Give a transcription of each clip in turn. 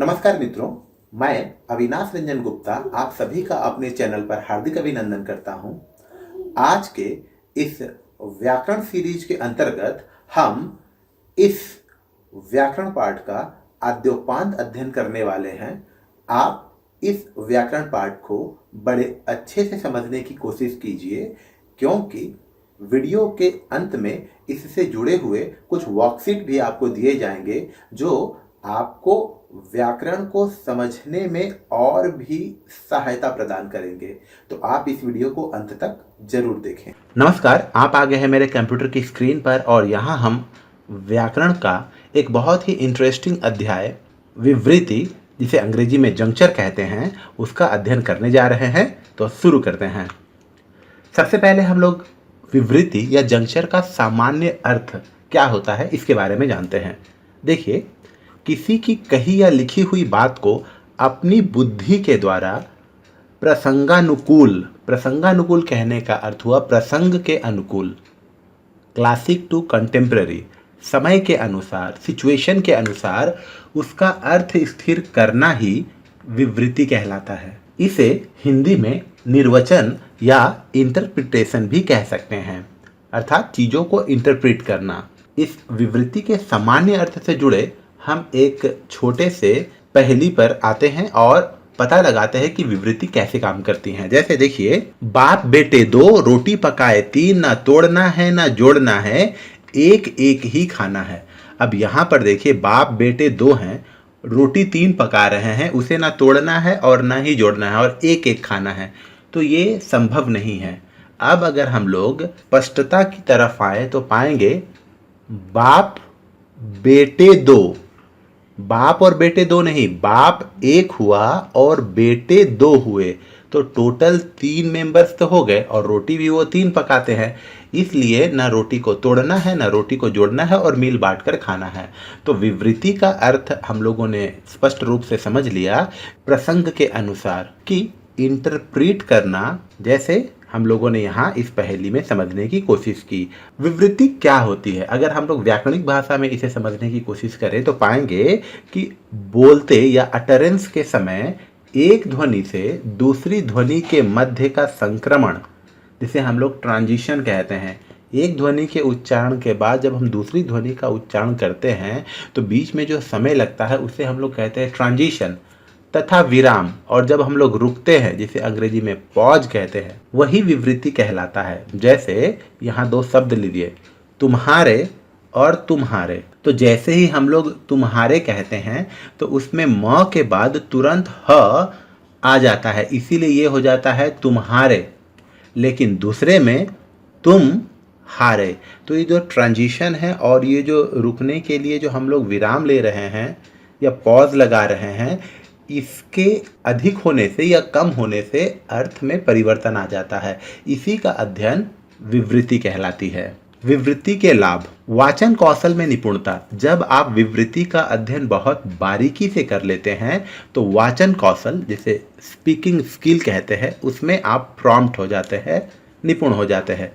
नमस्कार मित्रों, मैं अविनाश रंजन गुप्ता आप सभी का अपने चैनल पर हार्दिक अभिनंदन करता हूं। आज के इस व्याकरण सीरीज के अंतर्गत हम इस व्याकरण पाठ का आद्योपांत अध्ययन करने वाले हैं। आप इस व्याकरण पाठ को बड़े अच्छे से समझने की कोशिश कीजिए, क्योंकि वीडियो के अंत में इससे जुड़े हुए कुछ वर्कशीट भी आपको दिए जाएंगे जो आपको व्याकरण को समझने में और भी सहायता प्रदान करेंगे। तो आप इस वीडियो को अंत तक जरूर देखें। नमस्कार, आप आ गए हैं मेरे कंप्यूटर की स्क्रीन पर और यहाँ हम व्याकरण का एक बहुत ही इंटरेस्टिंग अध्याय विवृति, जिसे अंग्रेजी में जंक्चर कहते हैं, उसका अध्ययन करने जा रहे हैं। तो शुरू करते हैं। सबसे पहले हम लोग विवृति या जंक्चर का सामान्य अर्थ क्या होता है इसके बारे में जानते हैं। देखिए, किसी की कही या लिखी हुई बात को अपनी बुद्धि के द्वारा प्रसंगानुकूल कहने का अर्थ हुआ प्रसंग के अनुकूल, क्लासिक टू कंटेम्प्रेरी, समय के अनुसार, सिचुएशन के अनुसार उसका अर्थ स्थिर करना ही विवृति कहलाता है। इसे हिंदी में निर्वचन या इंटरप्रिटेशन भी कह सकते हैं, अर्थात चीज़ों को इंटरप्रेट करना। इस विवृति के सामान्य अर्थ से जुड़े हम एक छोटे से पहेली पर आते हैं और पता लगाते हैं कि विवृति कैसे काम करती हैं। जैसे देखिए, बाप बेटे दो रोटी पकाए तीन, ना तोड़ना है ना जोड़ना है, एक एक ही खाना है। अब यहाँ पर देखिए, बाप बेटे दो हैं, रोटी तीन पका रहे हैं, उसे ना तोड़ना है और ना ही जोड़ना है और एक एक खाना है, तो ये संभव नहीं है। अब अगर हम लोग स्पष्टता की तरफ आए तो पाएंगे बाप बेटे दो, बाप और बेटे दो नहीं, बाप एक हुआ और बेटे दो हुए, तो टोटल 3 मेंबर्स तो हो गए और रोटी भी वो 3 पकाते हैं, इसलिए ना रोटी को तोड़ना है ना रोटी को जोड़ना है और मिल बांट कर खाना है। तो विवृति का अर्थ हम लोगों ने स्पष्ट रूप से समझ लिया, प्रसंग के अनुसार कि इंटरप्रीट करना, जैसे हम लोगों ने यहाँ इस पहेली में समझने की कोशिश की। विवृति क्या होती है? अगर हम लोग व्याकरणिक भाषा में इसे समझने की कोशिश करें तो पाएंगे कि बोलते या अटरेंस के समय एक ध्वनि से दूसरी ध्वनि के मध्य का संक्रमण, जिसे हम लोग ट्रांजिशन कहते हैं। एक ध्वनि के उच्चारण के बाद जब हम दूसरी ध्वनि का उच्चारण करते हैं तो बीच में जो समय लगता है उसे हम लोग कहते हैं ट्रांजिशन तथा विराम, और जब हम लोग रुकते हैं जिसे अंग्रेजी में पॉज कहते हैं, वही विवृति कहलाता है। जैसे यहाँ 2 शब्द लीजिए, तुम्हारे और तुम्हारे। तो जैसे ही हम लोग तुम्हारे कहते हैं तो उसमें म के बाद तुरंत ह आ जाता है, इसीलिए ये हो जाता है तुम्हारे। लेकिन दूसरे में तुम हारे, तो ये जो ट्रांजिशन है और ये जो रुकने के लिए जो हम लोग विराम ले रहे हैं या पॉज लगा रहे हैं, इसके अधिक होने से या कम होने से अर्थ में परिवर्तन आ जाता है। इसी का अध्ययन विवृति कहलाती है। विवृति के लाभ, वाचन कौशल में निपुणता। जब आप विवृति का अध्ययन बहुत बारीकी से कर लेते हैं तो वाचन कौशल, जिसे स्पीकिंग स्किल कहते हैं, उसमें आप प्रॉम्प्ट हो जाते हैं, निपुण हो जाते हैं।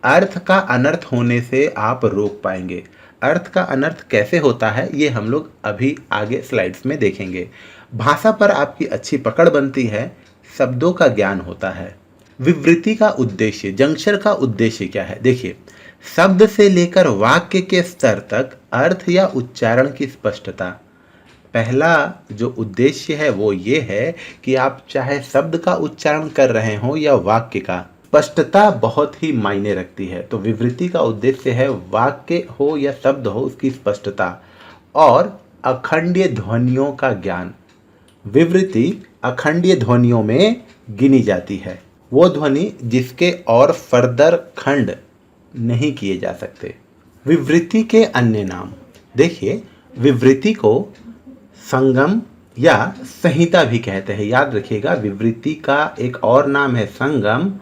अर्थ का अनर्थ होने से आप रोक पाएंगे। अर्थ का अनर्थ कैसे होता है ये हम लोग अभी आगे स्लाइड्स में देखेंगे। भाषा पर आपकी अच्छी पकड़ बनती है, शब्दों का ज्ञान होता है। विवृति का उद्देश्य, जंक्चर का उद्देश्य क्या है? देखिए, शब्द से लेकर वाक्य के स्तर तक अर्थ या उच्चारण की स्पष्टता। पहला जो उद्देश्य है वो ये है कि आप चाहे शब्द का उच्चारण कर रहे हो या वाक्य का, स्पष्टता बहुत ही मायने रखती है। तो विवृति का उद्देश्य है वाक्य हो या शब्द हो, उसकी स्पष्टता और अखंडीय ध्वनियों का ज्ञान। विवृति अखंडीय ध्वनियों में गिनी जाती है, वो ध्वनि जिसके और फर्दर खंड नहीं किए जा सकते। विवृति के अन्य नाम, देखिए, विवृति को संगम या संहिता भी कहते हैं। याद रखिएगा, विवृति का एक और नाम है संगम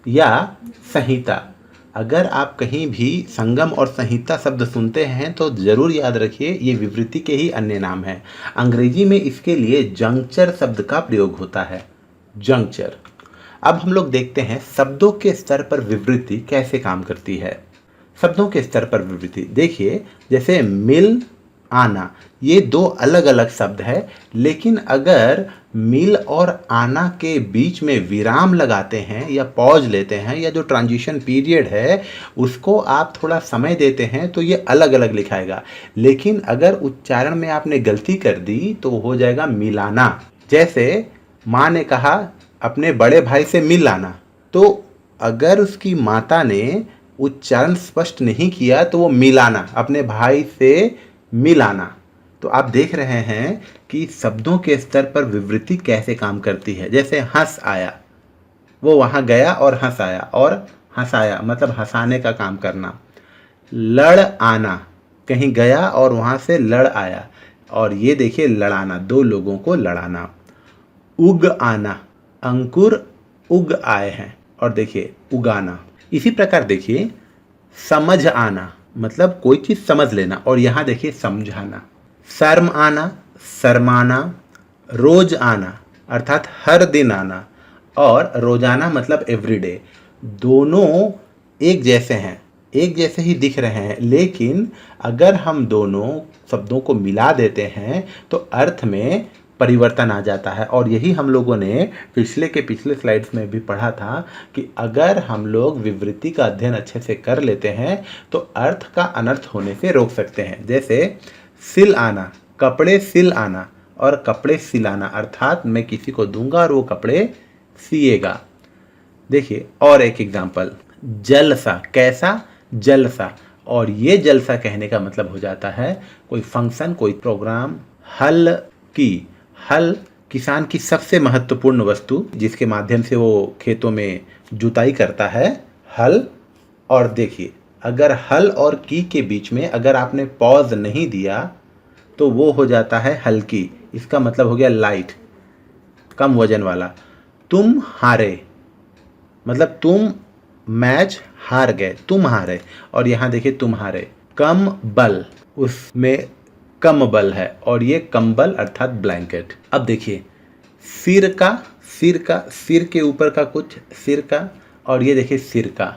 या संहिता। अगर आप कहीं भी संगम और संहिता शब्द सुनते हैं तो जरूर याद रखिए ये विवृति के ही अन्य नाम है। अंग्रेजी में इसके लिए जंक्चर शब्द का प्रयोग होता है, जंक्चर। अब हम लोग देखते हैं शब्दों के स्तर पर विवृति कैसे काम करती है। शब्दों के स्तर पर विवृति, देखिए, जैसे मिल आना, ये दो अलग अलग शब्द है, लेकिन अगर मिल और आना के बीच में विराम लगाते हैं या पॉज लेते हैं या जो ट्रांजिशन पीरियड है उसको आप थोड़ा समय देते हैं तो ये अलग अलग लिखाएगा। लेकिन अगर उच्चारण में आपने गलती कर दी तो हो जाएगा मिलाना। जैसे माँ ने कहा अपने बड़े भाई से मिल लाना, तो अगर उसकी माता ने उच्चारण स्पष्ट नहीं किया तो वो मिलाना, अपने भाई से मिलाना। तो आप देख रहे हैं कि शब्दों के स्तर पर विवृति कैसे काम करती है। जैसे हंस आया, वो वहाँ गया और हंस आया, और हंसाया मतलब हंसाने का काम करना। लड़ आना, कहीं गया और वहाँ से लड़ आया, और ये देखिए लड़ाना, दो लोगों को लड़ाना। उग आना, अंकुर उग आए हैं, और देखिए उगाना। इसी प्रकार देखिए समझ आना मतलब कोई चीज़ समझ लेना, और यहाँ देखिए समझाना। शर्म आना, शर्माना। रोज आना अर्थात हर दिन आना, और रोजाना मतलब एवरीडे। दोनों एक जैसे हैं, एक जैसे ही दिख रहे हैं, लेकिन अगर हम दोनों शब्दों को मिला देते हैं तो अर्थ में परिवर्तन आ जाता है। और यही हम लोगों ने पिछले स्लाइड्स में भी पढ़ा था कि अगर हम लोग विवृति का अध्ययन अच्छे से कर लेते हैं तो अर्थ का अनर्थ होने से रोक सकते हैं। जैसे सिल आना, कपड़े सिल आना, और कपड़े सिलाना अर्थात मैं किसी को दूंगा और वो कपड़े सिएगा। देखिए और एक एग्जाम्पल, जलसा, कैसा, जलसा, और ये जलसा कहने का मतलब हो जाता है कोई फंक्शन, कोई प्रोग्राम। हल की, हल किसान की सबसे महत्वपूर्ण वस्तु जिसके माध्यम से वो खेतों में जुताई करता है, हल। और देखिए अगर हल और की के बीच में अगर आपने पॉज नहीं दिया तो वो हो जाता है हल्की, इसका मतलब हो गया लाइट, कम वजन वाला। तुम हारे मतलब तुम मैच हार गए, तुम हारे, और यहाँ देखिए तुम्हारे। कम बल, उसमें कम बल है, और ये कंबल अर्थात ब्लैंकेट। अब देखिए सिर का, सिर का, सिर के ऊपर का कुछ, सिर का, और ये देखिए सिर का,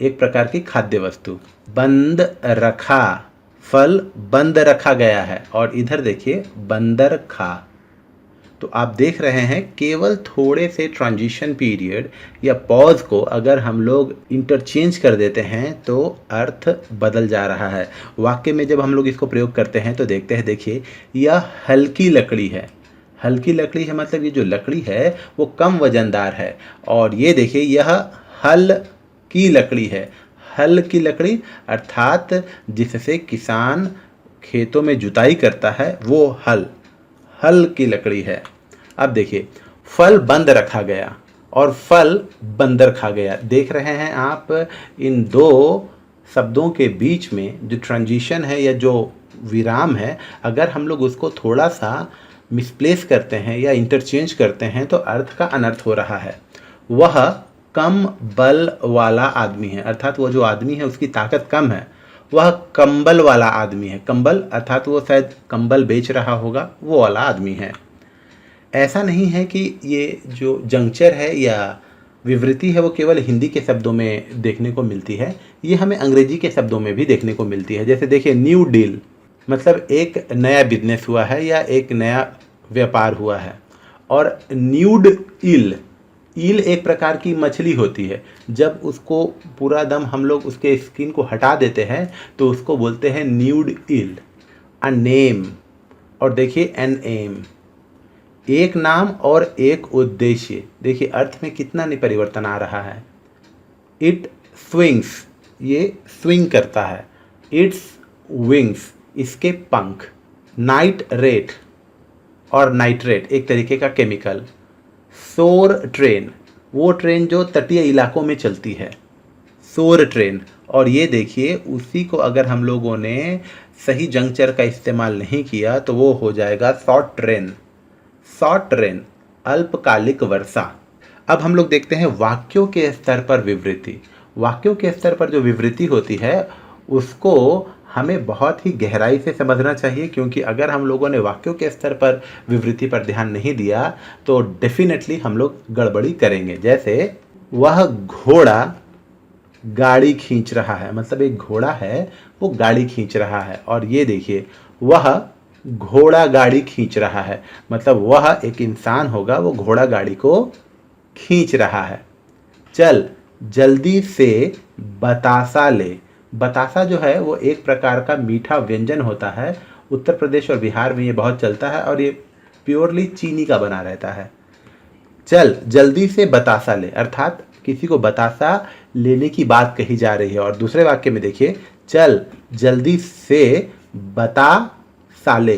एक प्रकार की खाद्य वस्तु। बंद रखा, फल बंद रखा गया है, और इधर देखिए बंदर खा। तो आप देख रहे हैं केवल थोड़े से ट्रांजिशन पीरियड या पॉज को अगर हम लोग इंटरचेंज कर देते हैं तो अर्थ बदल जा रहा है। वाक्य में जब हम लोग इसको प्रयोग करते हैं तो देखते हैं, देखिए यह हल्की लकड़ी है, हल्की लकड़ी है मतलब ये जो लकड़ी है वो कम वजनदार है। और ये देखिए यह हल की लकड़ी है, हल की लकड़ी अर्थात जिससे किसान खेतों में जुताई करता है वो हल, हल की लकड़ी है। अब देखिए फल बंद रखा गया और फल बंदर खा गया। देख रहे हैं आप इन दो शब्दों के बीच में जो ट्रांजिशन है या जो विराम है, अगर हम लोग उसको थोड़ा सा मिसप्लेस करते हैं या इंटरचेंज करते हैं तो अर्थ का अनर्थ हो रहा है। वह कम बल वाला आदमी है अर्थात वो जो आदमी है उसकी ताकत कम है। वह कंबल वाला आदमी है, कंबल अर्थात वो शायद कंबल बेच रहा होगा, वो वाला आदमी है। ऐसा नहीं है कि ये जो जंक्चर है या विवृति है वो केवल हिंदी के शब्दों में देखने को मिलती है, ये हमें अंग्रेजी के शब्दों में भी देखने को मिलती है। जैसे देखिए न्यू डील मतलब एक नया बिजनेस हुआ है या एक नया व्यापार हुआ है। और न्यूड ईल, ईल एक प्रकार की मछली होती है, जब उसको पूरा दम हम लोग उसके स्किन को हटा देते हैं तो उसको बोलते हैं न्यूड ईल। अ नेम, और देखिए एन एम, एक नाम और एक उद्देश्य। देखिए अर्थ में कितना नहीं परिवर्तन आ रहा है। इट स्विंग्स, ये स्विंग करता है। इट्स विंग्स, इसके पंख। नाइट रेट और नाइट्रेट एक तरीके का केमिकल। सोर ट्रेन, वो ट्रेन जो तटीय इलाकों में चलती है, सोर ट्रेन। और ये देखिए उसी को अगर हम लोगों ने सही जंक्चर का इस्तेमाल नहीं किया तो वो हो जाएगा शॉर्ट ट्रेन, शॉर्ट ट्रेन, अल्पकालिक वर्षा। अब हम लोग देखते हैं वाक्यों के स्तर पर विवृति। वाक्यों के स्तर पर जो विवृति होती है उसको हमें बहुत ही गहराई से समझना चाहिए, क्योंकि अगर हम लोगों ने वाक्यों के स्तर पर विवृति पर ध्यान नहीं दिया तो डेफिनेटली हम लोग गड़बड़ी करेंगे। जैसे वह घोड़ा गाड़ी खींच रहा है, मतलब एक घोड़ा है वो गाड़ी खींच रहा है। और ये देखिए वह घोड़ा गाड़ी खींच रहा है, मतलब वह एक इंसान होगा, वो घोड़ा गाड़ी को खींच रहा है। चल जल्दी से बतासा ले। बतासा जो है वो एक प्रकार का मीठा व्यंजन होता है। उत्तर प्रदेश और बिहार में ये बहुत चलता है और ये प्योरली चीनी का बना रहता है। चल जल्दी से बतासा ले, अर्थात किसी को बतासा लेने की बात कही जा रही है। और दूसरे वाक्य में देखिए, चल जल्दी से बता साले,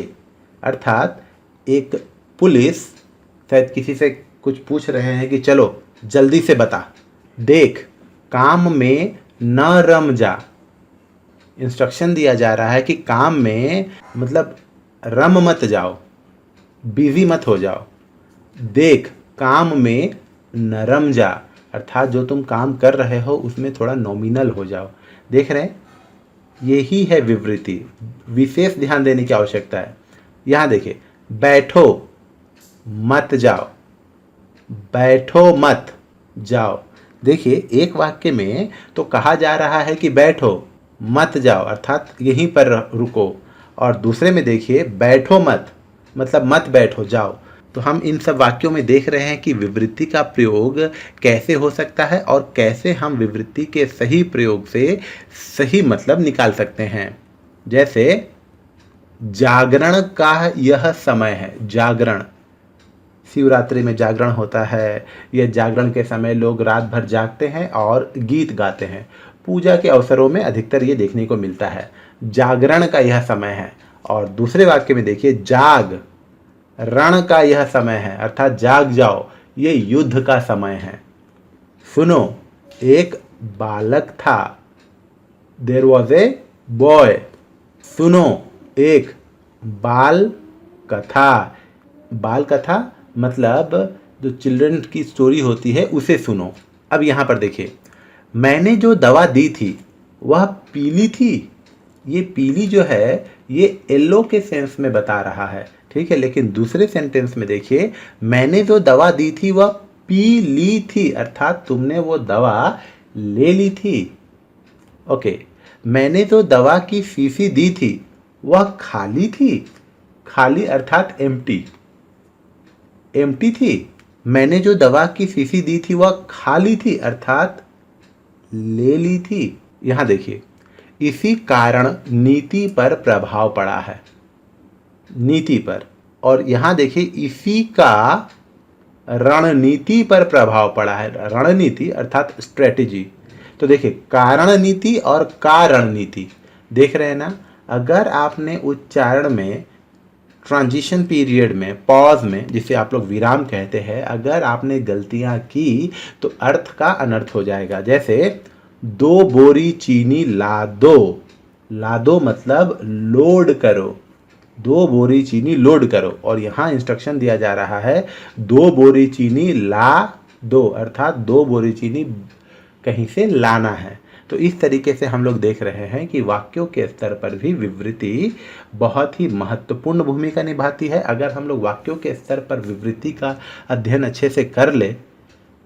अर्थात एक पुलिस शायद किसी से कुछ पूछ रहे हैं कि चलो जल्दी से बता, देख काम में न रम जा। इंस्ट्रक्शन दिया जा रहा है कि काम में मतलब रम मत जाओ, बिजी मत हो जाओ। देख काम में नरम जा, अर्थात जो तुम काम कर रहे हो उसमें थोड़ा नॉमिनल हो जाओ। देख रहे हैं, यही है विवृति, विशेष ध्यान देने की आवश्यकता है। यहाँ देखिए, बैठो मत जाओ, बैठो मत जाओ। देखिए एक वाक्य में तो कहा जा रहा है कि बैठो मत जाओ, अर्थात यहीं पर रुको, और दूसरे में देखिए बैठो मत मतलब मत बैठो, जाओ। तो हम इन सब वाक्यों में देख रहे हैं कि विवृत्ति का प्रयोग कैसे हो सकता है और कैसे हम विवृत्ति के सही प्रयोग से सही मतलब निकाल सकते हैं। जैसे जागरण का यह समय है। जागरण, शिवरात्रि में जागरण होता है। यह जागरण के समय लोग रात भर जागते हैं और गीत गाते हैं। पूजा के अवसरों में अधिकतर ये देखने को मिलता है। जागरण का यह समय है। और दूसरे वाक्य में देखिए, जाग रण का यह समय है, अर्थात जाग जाओ, ये युद्ध का समय है। सुनो एक बालक था, देयर वॉज ए बॉय। सुनो एक बाल कथा। बाल कथा मतलब जो चिल्ड्रन की स्टोरी होती है उसे सुनो। अब यहाँ पर देखिए, मैंने जो दवा दी थी वह पीली थी। ये पीली जो है ये येलो के सेंस में बता रहा है, ठीक है। लेकिन दूसरे सेंटेंस में देखिए, मैंने जो दवा दी थी वह पी ली थी, अर्थात तुमने वो दवा ले ली थी। ओके, मैंने जो दवा की शीशी दी थी वह खाली थी। खाली अर्थात एम्प्टी, एम्प्टी थी। मैंने जो दवा की शीशी दी थी वह खाली थी, अर्थात ले ली थी। यहां देखिए, इसी कारण नीति पर प्रभाव पड़ा है, नीति पर। और यहां देखिए, इसी का रणनीति पर प्रभाव पड़ा है। रणनीति अर्थात स्ट्रेटेजी। तो देखिए, कारण नीति और कारण नीति, देख रहे हैं ना। अगर आपने उच्चारण में ट्रांजिशन पीरियड में, पॉज में, जिसे आप लोग विराम कहते हैं, अगर आपने गलतियां की तो अर्थ का अनर्थ हो जाएगा। जैसे 2 बोरी चीनी ला दो। ला दो मतलब लोड करो, 2 बोरी चीनी लोड करो। और यहाँ इंस्ट्रक्शन दिया जा रहा है 2 बोरी चीनी ला दो, अर्थात 2 बोरी चीनी कहीं से लाना है। तो इस तरीके से हम लोग देख रहे हैं कि वाक्यों के स्तर पर भी विवृत्ति बहुत ही महत्वपूर्ण भूमिका निभाती है। अगर हम लोग वाक्यों के स्तर पर विवृत्ति का अध्ययन अच्छे से कर ले,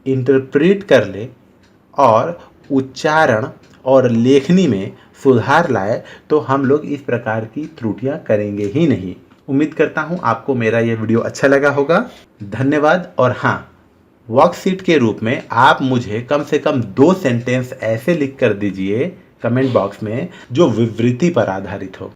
इंटरप्रेट कर ले और उच्चारण और लेखनी में सुधार लाए, तो हम लोग इस प्रकार की त्रुटियां करेंगे ही नहीं। उम्मीद करता हूं आपको मेरा यह वीडियो अच्छा लगा होगा। धन्यवाद। और हाँ, वर्कशीट के रूप में आप मुझे कम से कम 2 सेंटेंस ऐसे लिख कर दीजिए कमेंट बॉक्स में जो विवृत्ति पर आधारित हो।